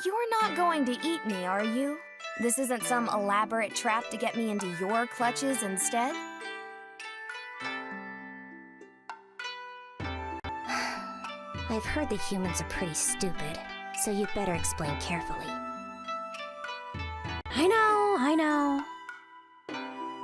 You're not going to eat me, are you? This isn't some elaborate trap to get me into your clutches instead? I've heard the humans are pretty stupid, so you'd better explain carefully. I know.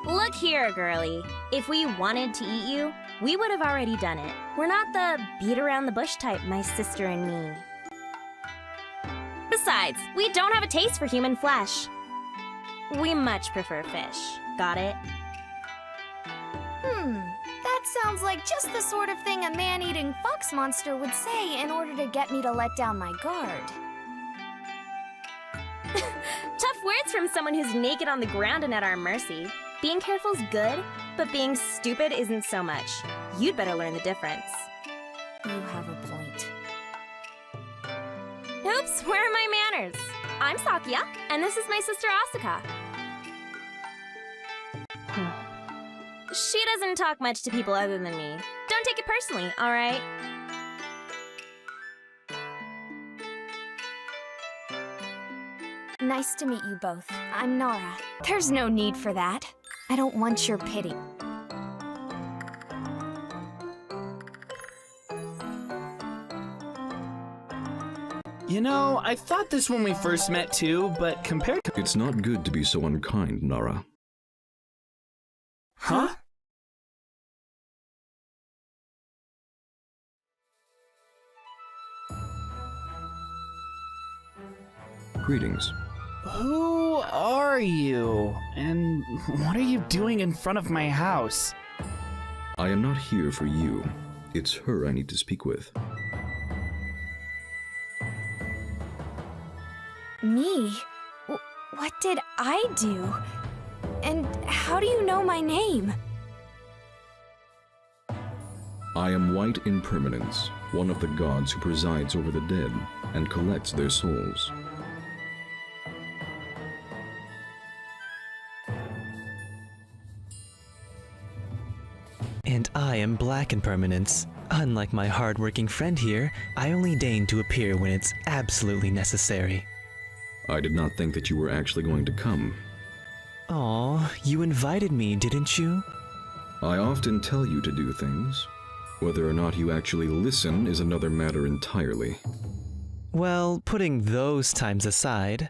Look here, girlie. If we wanted to eat you, we would have already done it. We're not the beat-around-the-bush type, my sister and me. Besides, we don't have a taste for human flesh. We much prefer fish. Got it? That sounds like just the sort of thing a man-eating fox monster would say in order to get me to let down my guard. Tough words from someone who's naked on the ground and at our mercy. Being careful's good, but being stupid isn't so much. You'd better learn the difference. You have a point. Oops, where are my manners? I'm Sakuya, and this is my sister Asuka. She doesn't talk much to people other than me. Don't take it personally, alright? Nice to meet you both. I'm Nara. There's no need for that. I don't want your pity. You know, I thought this when we first met too, but compared to— It's not good to be so unkind, Nara. Huh? Greetings. Who are you? And what are you doing in front of my house? I am not here for you. It's her I need to speak with. Me? What did I do? And how do you know my name? I am White Impermanence, one of the gods who presides over the dead and collects their souls. And I am Black Impermanence. Unlike my hard-working friend here, I only deign to appear when it's absolutely necessary. I did not think that you were actually going to come. Aw, you invited me, didn't you? I often tell you to do things. Whether or not you actually listen is another matter entirely. Well, putting those times aside...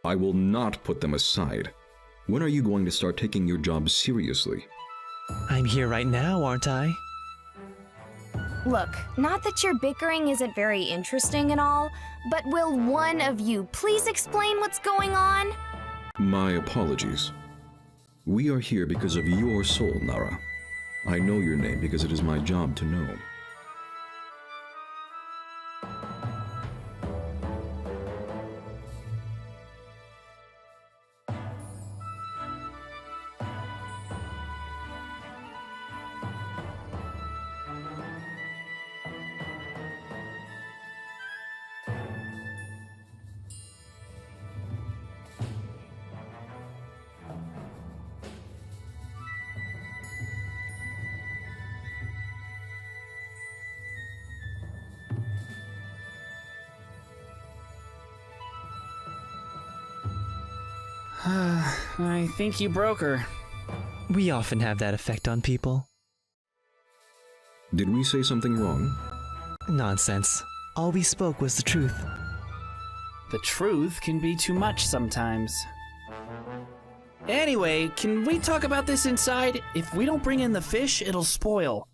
I will not put them aside. When are you going to start taking your job seriously? I'm here right now, aren't I? Look, not that your bickering isn't very interesting and all, but will one of you please explain what's going on? My apologies. We are here because of your soul, Nara. I know your name because it is my job to know. I think you broke her. We often have that effect on people. Did we say something wrong? Nonsense. All we spoke was the truth. The truth can be too much sometimes. Anyway, can we talk about this inside? If we don't bring in the fish, it'll spoil.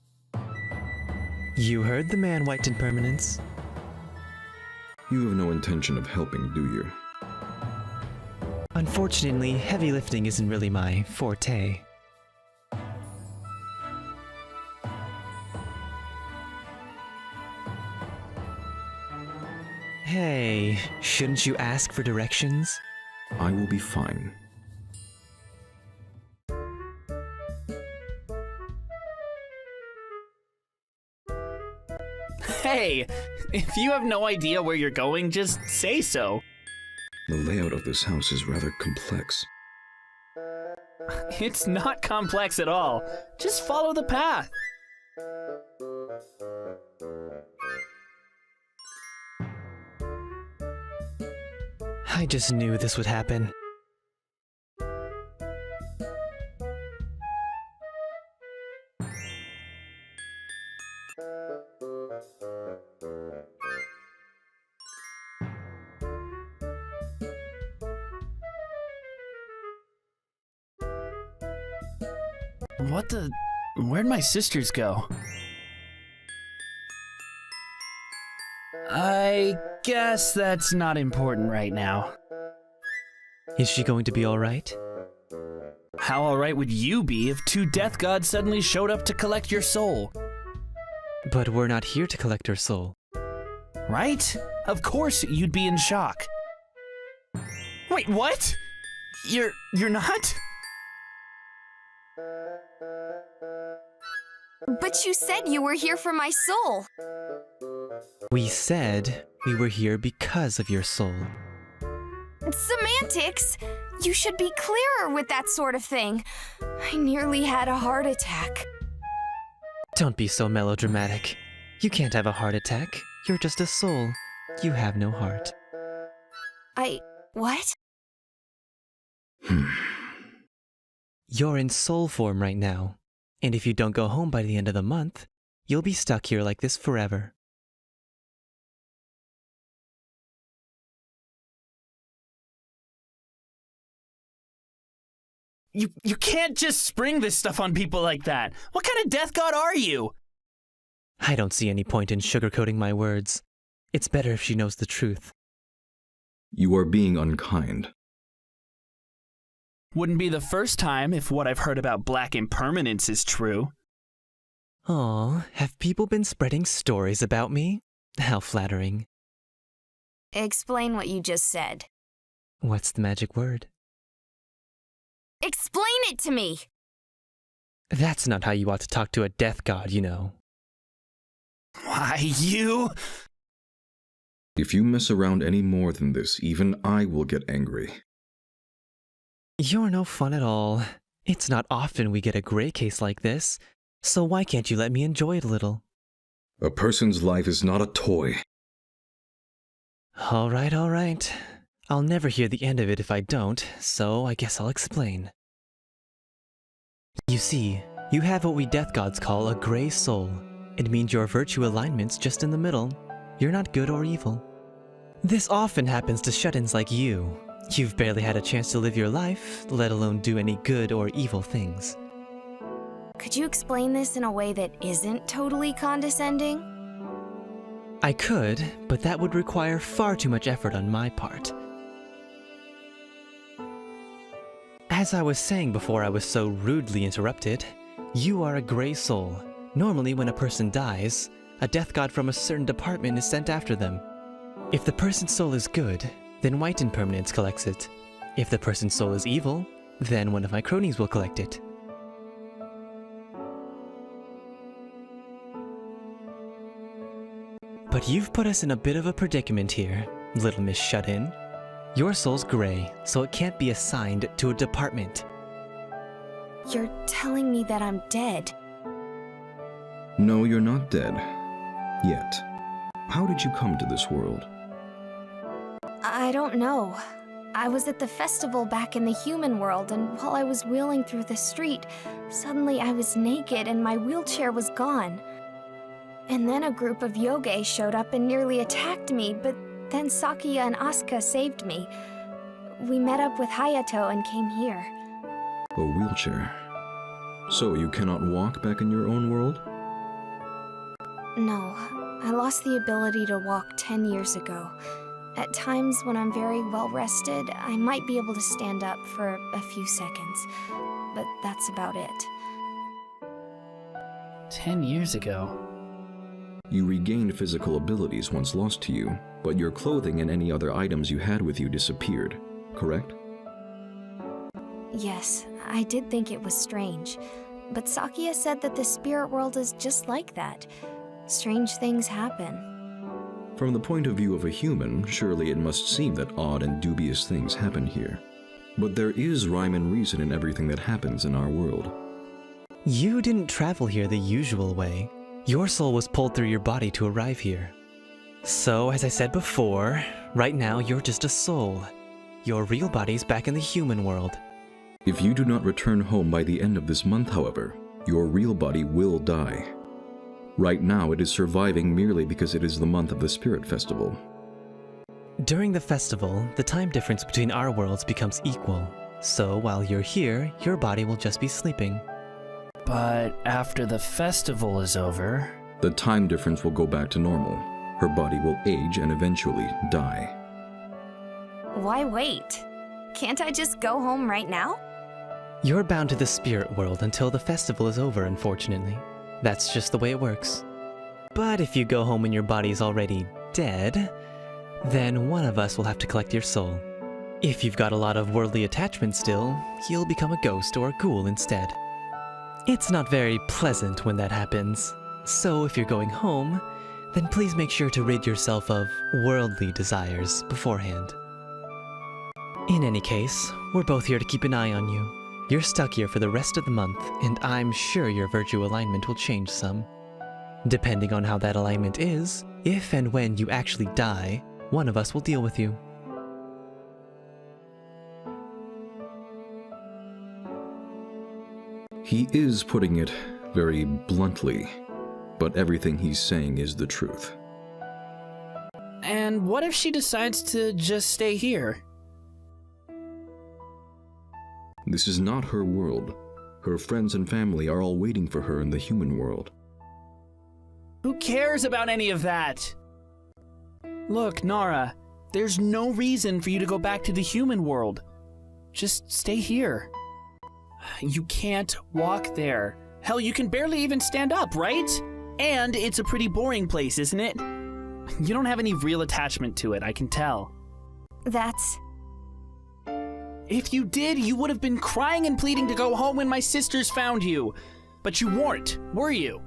You heard the man, White Impermanence. You have no intention of helping, do you? Unfortunately, heavy lifting isn't really my forte. Hey, shouldn't you ask for directions? I will be fine. Hey, if you have no idea where you're going, just say so. The layout of this house is rather complex. It's not complex at all. Just follow the path. I just knew this would happen. What the... Where'd my sisters go? I guess that's not important right now. Is she going to be alright? How alright would you be if two death gods suddenly showed up to collect your soul? But we're not here to collect her soul. Right? Of course you'd be in shock. Wait, what? You're not? But you said you were here for my soul. We said we were here because of your soul. Semantics! You should be clearer with that sort of thing. I nearly had a heart attack. Don't be so melodramatic. You can't have a heart attack. You're just a soul. You have no heart. What? You're in soul form right now. And if you don't go home by the end of the month, you'll be stuck here like this forever. You can't just spring this stuff on people like that. What kind of death god are you? I don't see any point in sugarcoating my words. It's better if she knows the truth. You are being unkind. Wouldn't be the first time if what I've heard about black impermanence is true. Aw, have people been spreading stories about me? How flattering. Explain what you just said. What's the magic word? Explain it to me! That's not how you ought to talk to a death god, you know. Why, you... If you mess around any more than this, even I will get angry. You're no fun at all. It's not often we get a gray case like this, so why can't you let me enjoy it a little? A person's life is not a toy. All right. I'll never hear the end of it if I don't, so I guess I'll explain. You see, you have what we death gods call a gray soul. It means your virtue alignment's just in the middle. You're not good or evil. This often happens to shut-ins like you. You've barely had a chance to live your life, let alone do any good or evil things. Could you explain this in a way that isn't totally condescending? I could, but that would require far too much effort on my part. As I was saying before I was so rudely interrupted, you are a gray soul. Normally when a person dies, a death god from a certain department is sent after them. If the person's soul is good, then white impermanence collects it. If the person's soul is evil, then one of my cronies will collect it. But you've put us in a bit of a predicament here, little Miss Shut-In. Your soul's gray, so it can't be assigned to a department. You're telling me that I'm dead. No, you're not dead. Yet. How did you come to this world? I don't know. I was at the festival back in the human world, and while I was wheeling through the street, suddenly I was naked and my wheelchair was gone. And then a group of yogai showed up and nearly attacked me, but then Sakuya and Asuka saved me. We met up with Hayato and came here. A wheelchair. So you cannot walk back in your own world? No, I lost the ability to walk 10 years ago. At times when I'm very well rested, I might be able to stand up for a few seconds, but that's about it. 10 years ago. You regained physical abilities once lost to you, but your clothing and any other items you had with you disappeared, correct? Yes, I did think it was strange, but Sakuya said that the spirit world is just like that. Strange things happen. From the point of view of a human, surely it must seem that odd and dubious things happen here. But there is rhyme and reason in everything that happens in our world. You didn't travel here the usual way. Your soul was pulled through your body to arrive here. So, as I said before, right now you're just a soul. your real body's back in the human world. If you do not return home by the end of this month, however, your real body will die. Right now, it is surviving merely because it is the month of the Spirit Festival. During the festival, the time difference between our worlds becomes equal. So while you're here, your body will just be sleeping. But after the festival is over... The time difference will go back to normal. Her body will age and eventually die. Why wait? Can't I just go home right now? You're bound to the spirit world until the festival is over, unfortunately. That's just the way it works. But if you go home when your body's already dead, then one of us will have to collect your soul. If you've got a lot of worldly attachment still, you'll become a ghost or a ghoul instead. It's not very pleasant when that happens. So if you're going home, then please make sure to rid yourself of worldly desires beforehand. In any case, we're both here to keep an eye on you. You're stuck here for the rest of the month, and I'm sure your virtue alignment will change some. Depending on how that alignment is, if and when you actually die, one of us will deal with you. He is putting it very bluntly, but everything he's saying is the truth. And what if she decides to just stay here? This is not her world. Her friends and family are all waiting for her in the human world. Who cares about any of that? Look, Nara, there's no reason for you to go back to the human world. Just stay here. You can't walk there. Hell, you can barely even stand up, right? And it's a pretty boring place, isn't it? You don't have any real attachment to it, I can tell. That's... If you did, you would have been crying and pleading to go home when my sisters found you. But you weren't, were you?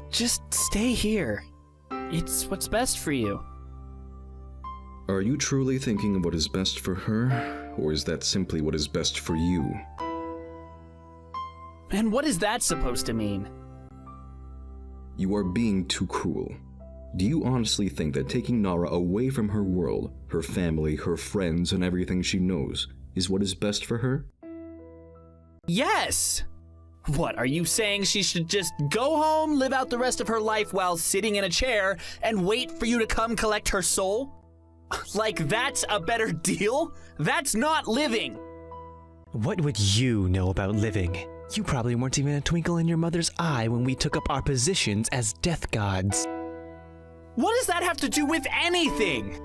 Just stay here. It's what's best for you. Are you truly thinking of what is best for her, or is that simply what is best for you? And what is that supposed to mean? You are being too cruel. Do you honestly think that taking Nara away from her world, her family, her friends, and everything she knows, is what is best for her? Yes! What, are you saying she should just go home, live out the rest of her life while sitting in a chair, and wait for you to come collect her soul? Like that's a better deal? That's not living! What would you know about living? You probably weren't even a twinkle in your mother's eye when we took up our positions as death gods. What does that have to do with anything?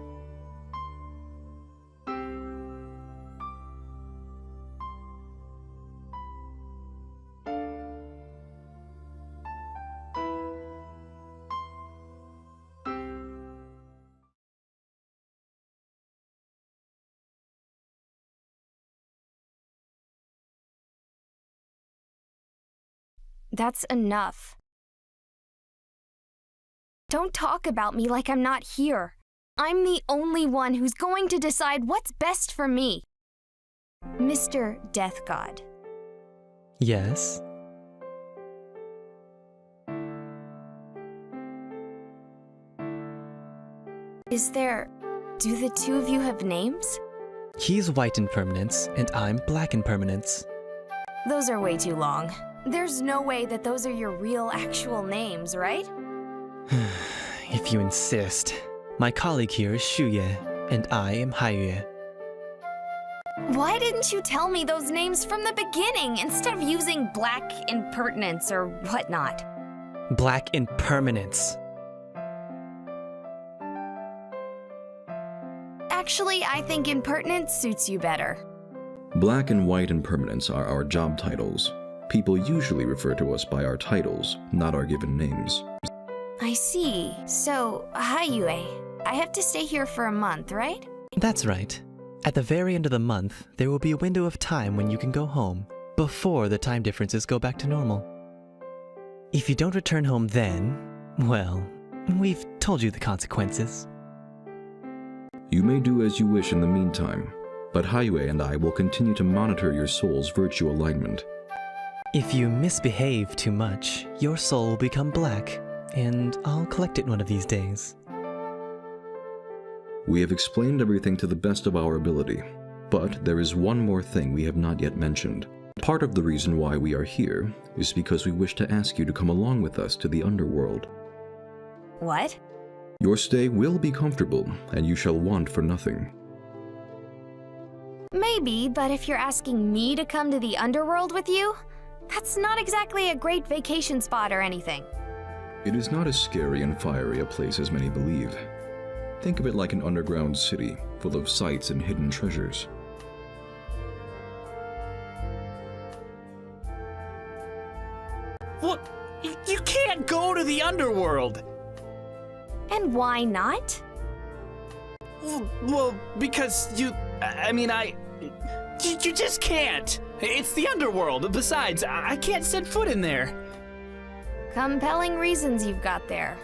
That's enough. Don't talk about me like I'm not here. I'm the only one who's going to decide what's best for me. Mr. Death God. Yes? Do the two of you have names? He's white in permanence, and I'm black in permanence. Those are way too long. There's no way that those are your real, actual names, right? If you insist. My colleague here is Shuye, and I am Haiyue. Why didn't you tell me those names from the beginning instead of using black impertinence or whatnot? Black impermanence. Actually, I think impertinence suits you better. Black and white impermanence are our job titles. People usually refer to us by our titles, not our given names. I see. So, Haiyue, I have to stay here for a month, right? That's right. At the very end of the month, there will be a window of time when you can go home, before the time differences go back to normal. If you don't return home then, well, we've told you the consequences. You may do as you wish in the meantime, but Haiyue and I will continue to monitor your soul's virtue alignment. If you misbehave too much, your soul will become black, and I'll collect it one of these days. We have explained everything to the best of our ability, but there is one more thing we have not yet mentioned. Part of the reason why we are here is because we wish to ask you to come along with us to the underworld. What? Your stay will be comfortable, and you shall want for nothing. Maybe, but if you're asking me to come to the underworld with you, that's not exactly a great vacation spot or anything. It is not as scary and fiery a place as many believe. Think of it like an underground city, full of sights and hidden treasures. What? You can't go to the underworld! And why not? Well, because you just can't! It's the underworld. Besides, I can't set foot in there. Compelling reasons you've got there.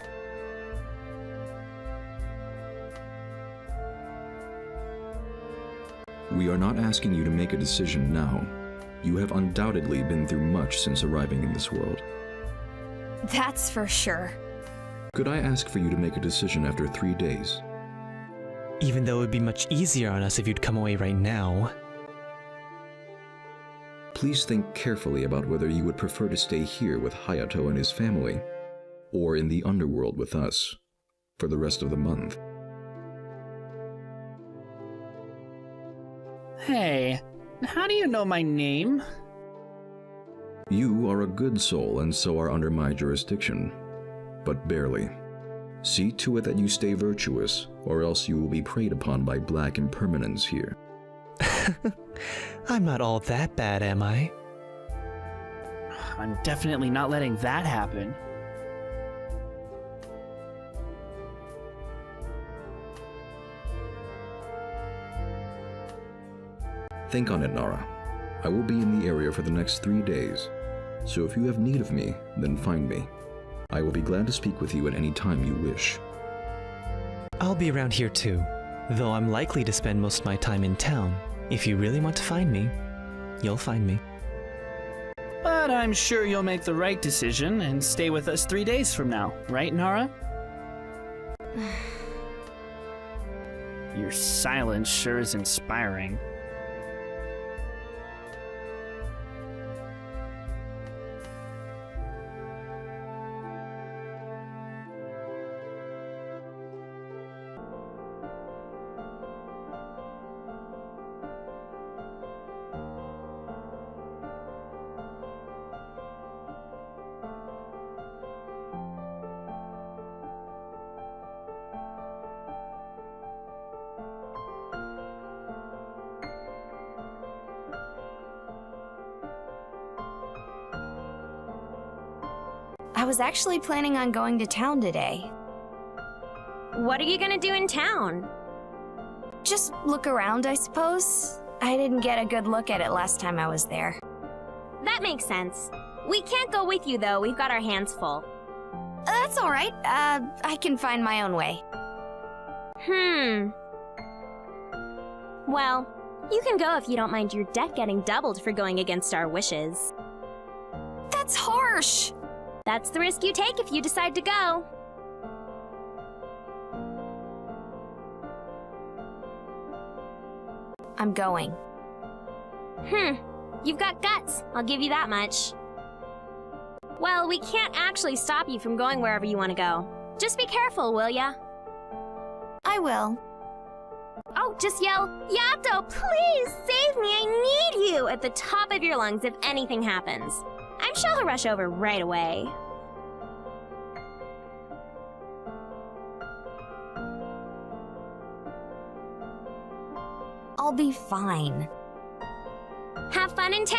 We are not asking you to make a decision now. You have undoubtedly been through much since arriving in this world. That's for sure. Could I ask for you to make a decision after 3 days? Even though it would be much easier on us if you'd come away right now. Please think carefully about whether you would prefer to stay here with Hayato and his family, or in the underworld with us, for the rest of the month. Hey, how do you know my name? You are a good soul and so are under my jurisdiction, but barely. See to it that you stay virtuous, or else you will be preyed upon by black impermanence here. I'm not all that bad, am I? I'm definitely not letting that happen. Think on it, Nara. I will be in the area for the next 3 days, so if you have need of me, then find me. I will be glad to speak with you at any time you wish. I'll be around here too, though I'm likely to spend most of my time in town. If you really want to find me, you'll find me. But I'm sure you'll make the right decision and stay with us 3 days from now, right, Nara? Your silence sure is inspiring. I was actually planning on going to town today. What are you gonna do in town? Just look around, I suppose. I didn't get a good look at it last time I was there. That makes sense. We can't go with you though, we've got our hands full. That's alright. I can find my own way. Well, you can go if you don't mind your debt getting doubled for going against our wishes. That's harsh! That's the risk you take if you decide to go. I'm going. You've got guts, I'll give you that much. Well, we can't actually stop you from going wherever you want to go. Just be careful, will ya? I will. Oh, just yell, Yato, please save me, I need you, at the top of your lungs if anything happens. I'm sure he'll rush over right away. I'll be fine. Have fun in town.